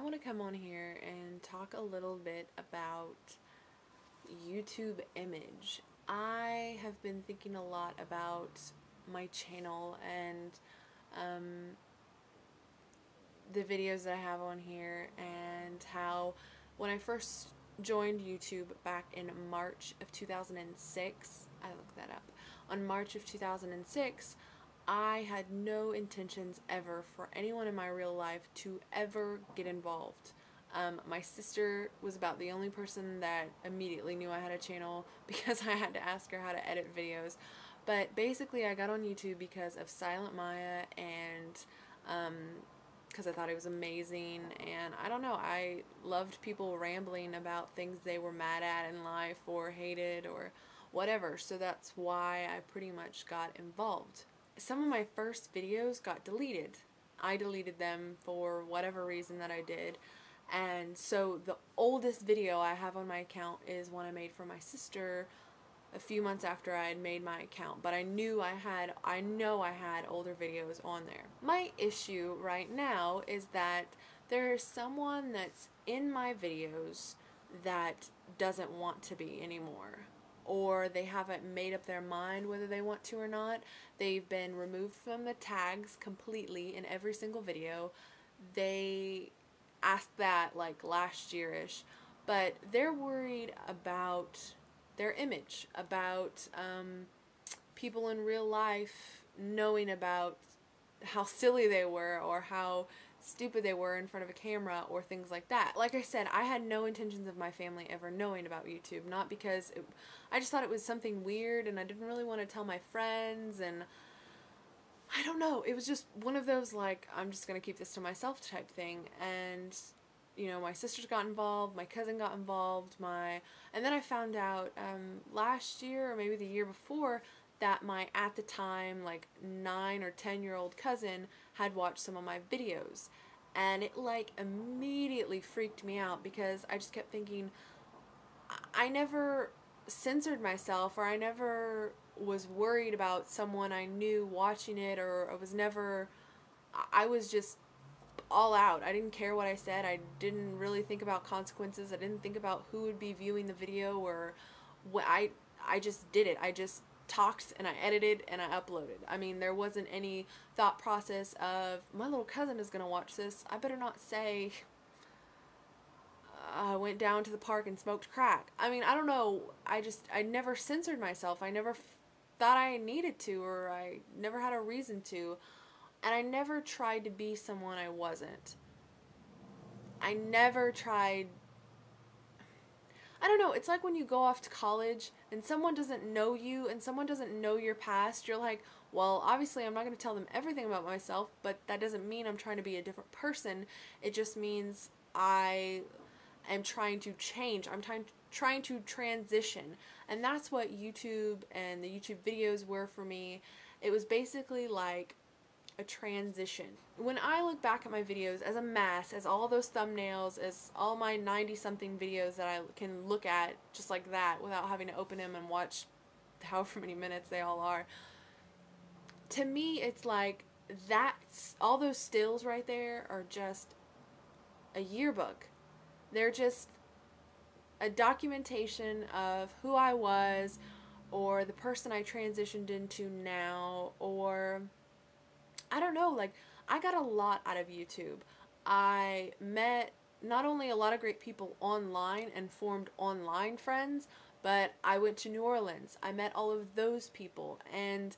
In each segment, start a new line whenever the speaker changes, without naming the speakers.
want to come on here and talk a little bit about YouTube image. I have been thinking a lot about my channel and the videos that I have on here, and how when I first joined YouTube back in March of 2006, I looked that up, on March of 2006, I had no intentions ever for anyone in my real life to ever get involved. My sister was about the only person that immediately knew I had a channel because I had to ask her how to edit videos. But basically I got on YouTube because of Silent Maya, and because I thought it was amazing, and I don't know, I loved people rambling about things they were mad at in life or hated or whatever, so that's why I pretty much got involved. Some of my first videos got deleted. I deleted them for whatever reason that I did. And so the oldest video I have on my account is one I made for my sister a few months after I had made my account, but I know I had older videos on there. My issue right now is that there is someone that's in my videos that doesn't want to be anymore, or they haven't made up their mind whether they want to or not. They've been removed from the tags completely in every single video. They asked that like last year-ish, but they're worried about their image, about people in real life knowing about how silly they were or how stupid they were in front of a camera or things like that. Like I said, I had no intentions of my family ever knowing about YouTube, not because I just thought it was something weird and I didn't really want to tell my friends, and I don't know, it was just one of those like, I'm just gonna keep this to myself type thing. And you know, my sisters got involved, my cousin got involved, and then I found out last year or maybe the year before that my, at the time, like 9 or 10-year-old cousin had watched some of my videos, and it like immediately freaked me out because I just kept thinking, I never censored myself, or I never was worried about someone I knew watching it, or I was just all out. I didn't care what I said. I didn't really think about consequences. I didn't think about who would be viewing the video or what. I just did it. I just talked and I edited and I uploaded. I mean, there wasn't any thought process of, my little cousin is going to watch this, I better not say I went down to the park and smoked crack. I mean, I don't know. I never censored myself. I never thought I needed to, or I never had a reason to. And I never tried to be someone I wasn't. I never tried. I don't know, it's like when you go off to college and someone doesn't know you and someone doesn't know your past. You're like, well, obviously I'm not going to tell them everything about myself, but that doesn't mean I'm trying to be a different person. It just means I am trying to change. I'm trying to transition. And that's what YouTube and the YouTube videos were for me. It was basically like a transition. When I look back at my videos as a mass, as all those thumbnails, as all my 90-something videos that I can look at just like that without having to open them and watch however many minutes they all are, to me it's like, that's all those stills right there are just a yearbook. They're just a documentation of who I was, or the person I transitioned into now, or I don't know, like, I got a lot out of YouTube. I met not only a lot of great people online and formed online friends, but I went to New Orleans. I met all of those people, and,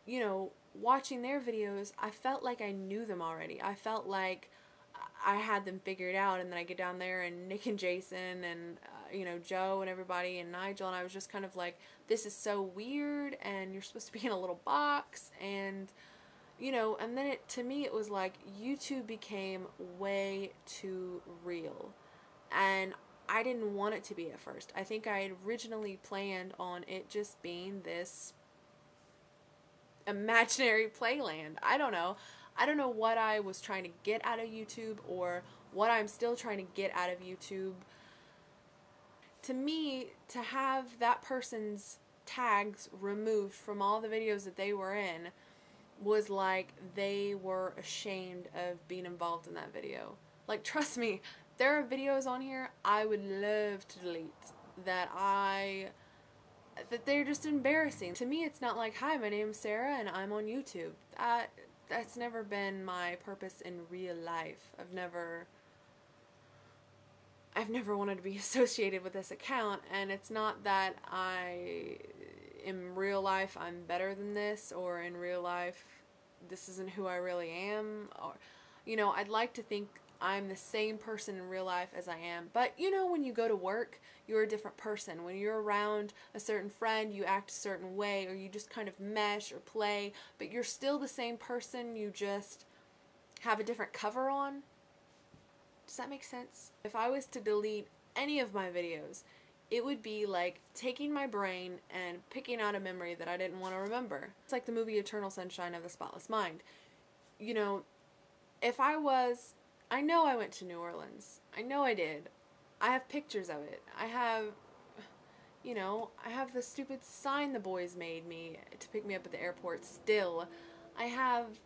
you know, watching their videos, I felt like I knew them already. I felt like I had them figured out, and then I get down there and Nick and Jason and, you know, Joe and everybody and Nigel, and I was just kind of like, this is so weird, and you're supposed to be in a little box, and you know, and then to me it was like YouTube became way too real, and I didn't want it to be at first. I think I had originally planned on it just being this imaginary playland. I don't know what I was trying to get out of YouTube, or what I'm still trying to get out of YouTube. To me, to have that person's tags removed from all the videos that they were in was like they were ashamed of being involved in that video. Like, trust me, there are videos on here I would love to delete that they're just embarrassing. To me, it's not like, hi, my name's Sarah and I'm on YouTube. That's never been my purpose in real life. I've never wanted to be associated with this account, and it's not that in real life I'm better than this, or in real life this isn't who I really am, or, you know, I'd like to think I'm the same person in real life as I am, but you know, when you go to work, you're a different person. When you're around a certain friend, you act a certain way, or you just kind of mesh or play, but you're still the same person, you just have a different cover on. Does that make sense? If I was to delete any of my videos, it would be like taking my brain and picking out a memory that I didn't want to remember. It's like the movie Eternal Sunshine of the Spotless Mind. You know, I know I went to New Orleans. I know I did. I have pictures of it. I have the stupid sign the boys made me to pick me up at the airport still. I have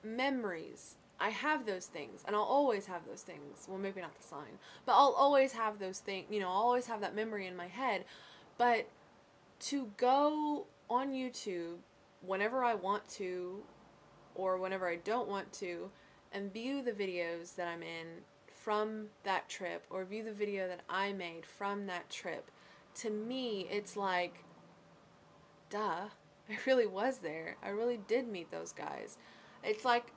memories. I have those things, and I'll always have those things. Well, maybe not the sign, but I'll always have those things, you know, I'll always have that memory in my head. But to go on YouTube whenever I want to, or whenever I don't want to, and view the videos that I'm in from that trip, or view the video that I made from that trip, to me, it's like, duh, I really was there. I really did meet those guys. It's like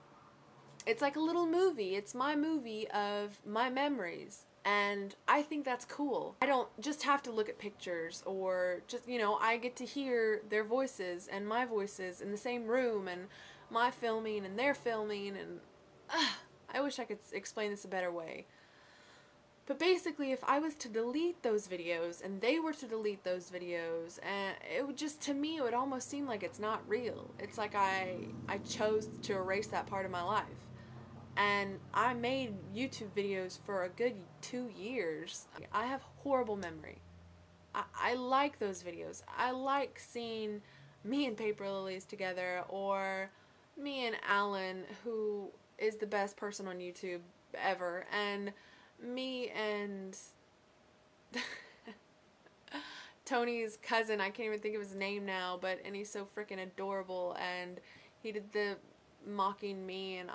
a little movie. It's my movie of my memories. And I think that's cool. I don't just have to look at pictures, or just, you know, I get to hear their voices and my voices in the same room, and my filming and their filming, and I wish I could explain this a better way. But basically, if I was to delete those videos, and they were to delete those videos, and it would just, to me, it would almost seem like it's not real. It's like I chose to erase that part of my life. And I made YouTube videos for a good 2 years. I have horrible memory. I like those videos. I like seeing me and Paper Lilies together, or me and Alan, who is the best person on YouTube ever, and me and Tony's cousin, I can't even think of his name now, and he's so freaking adorable, and he did the mocking me, and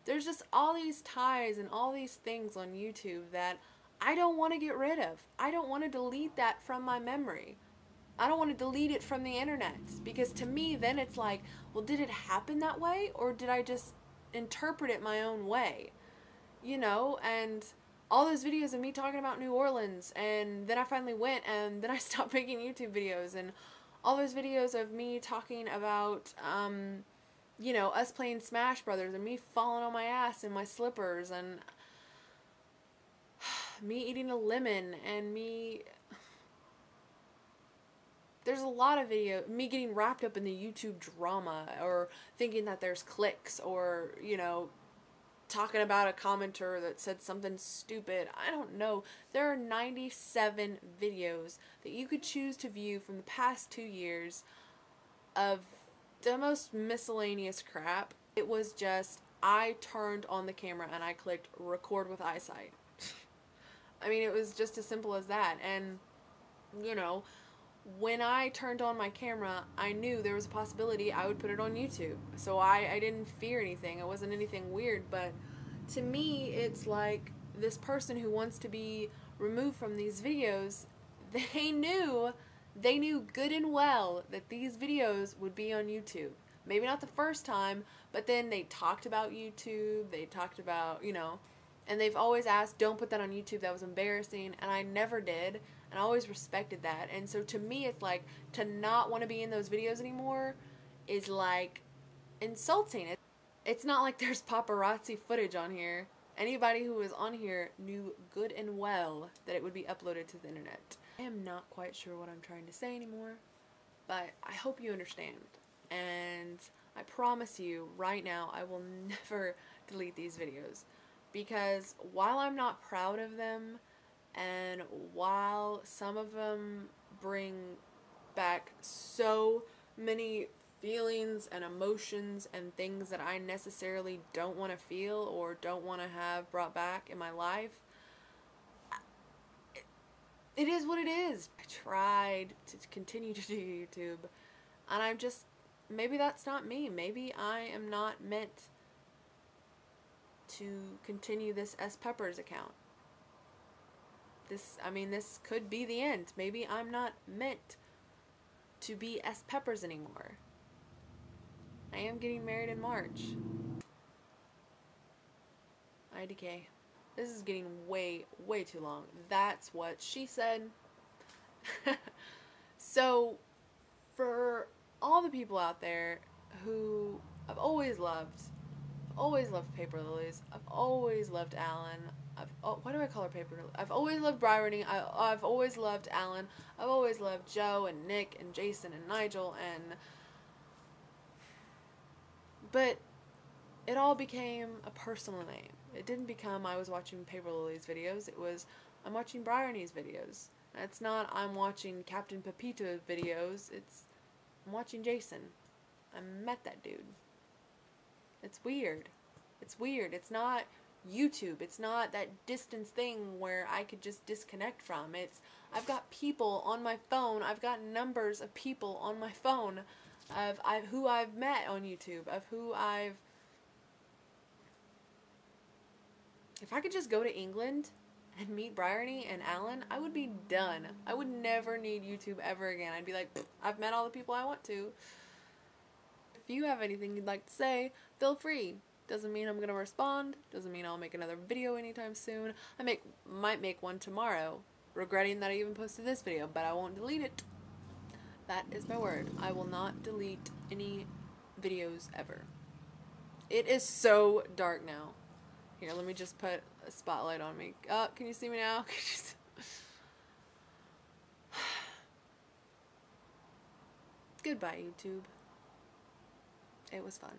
there's just all these ties and all these things on YouTube that I don't want to get rid of. I don't want to delete that from my memory. I don't want to delete it from the internet, because to me then it's like, well, did it happen that way, or did I just interpret it my own way? You know, and all those videos of me talking about New Orleans, and then I finally went, and then I stopped making YouTube videos, and all those videos of me talking about you know, us playing Smash Brothers, and me falling on my ass in my slippers, and me eating a lemon, and there's a lot of video, me getting wrapped up in the YouTube drama, or thinking that there's clicks, or, you know, talking about a commenter that said something stupid. I don't know. There are 97 videos that you could choose to view from the past 2 years of the most miscellaneous crap. It was just, I turned on the camera and I clicked record with eyesight. I mean, it was just as simple as that. And, you know, when I turned on my camera, I knew there was a possibility I would put it on YouTube. So I didn't fear anything. It wasn't anything weird. But to me, it's like this person who wants to be removed from these videos, they knew good and well that these videos would be on YouTube. Maybe not the first time, but then they talked about YouTube, they talked about, you know, and they've always asked, don't put that on YouTube, that was embarrassing, and I never did, and I always respected that. And so to me, it's like, to not want to be in those videos anymore is like insulting. It's not like there's paparazzi footage on here. Anybody who was on here knew good and well that it would be uploaded to the internet. I am not quite sure what I'm trying to say anymore, but I hope you understand. And I promise you right now, I will never delete these videos, because while I'm not proud of them, and while some of them bring back so many feelings and emotions and things that I necessarily don't want to feel or don't want to have brought back in my life. It is what it is. I tried to continue to do YouTube, and I'm just, maybe that's not me. Maybe I am not meant to continue this speppers account. This could be the end. Maybe I'm not meant to be speppers anymore. I am getting married in March. IDK. This is getting way, way too long. That's what she said. So, for all the people out there who I've always loved Paper Lilies. I've always loved Alan. Why do I call her Paper Lily? I've always loved Bryony. I've always loved Alan. I've always loved Joe and Nick and Jason and Nigel but it all became a personal name. It didn't become I was watching Paper Lily's videos. It was I'm watching Bryony's videos. It's not I'm watching Captain Pepito's videos. It's I'm watching Jason. I met that dude. It's weird. It's weird. It's not YouTube. It's not that distance thing where I could just disconnect from. I've got people on my phone. I've got numbers of people on my phone of who I've met on YouTube, of who if I could just go to England and meet Bryony and Alan, I would be done. I would never need YouTube ever again. I'd be like, I've met all the people I want to. If you have anything you'd like to say, feel free. Doesn't mean I'm going to respond. Doesn't mean I'll make another video anytime soon. I might make one tomorrow, regretting that I even posted this video, but I won't delete it. That is my word. I will not delete any videos ever. It is so dark now. Here, let me just put a spotlight on me. Can you see me now? Goodbye, YouTube. It was fun.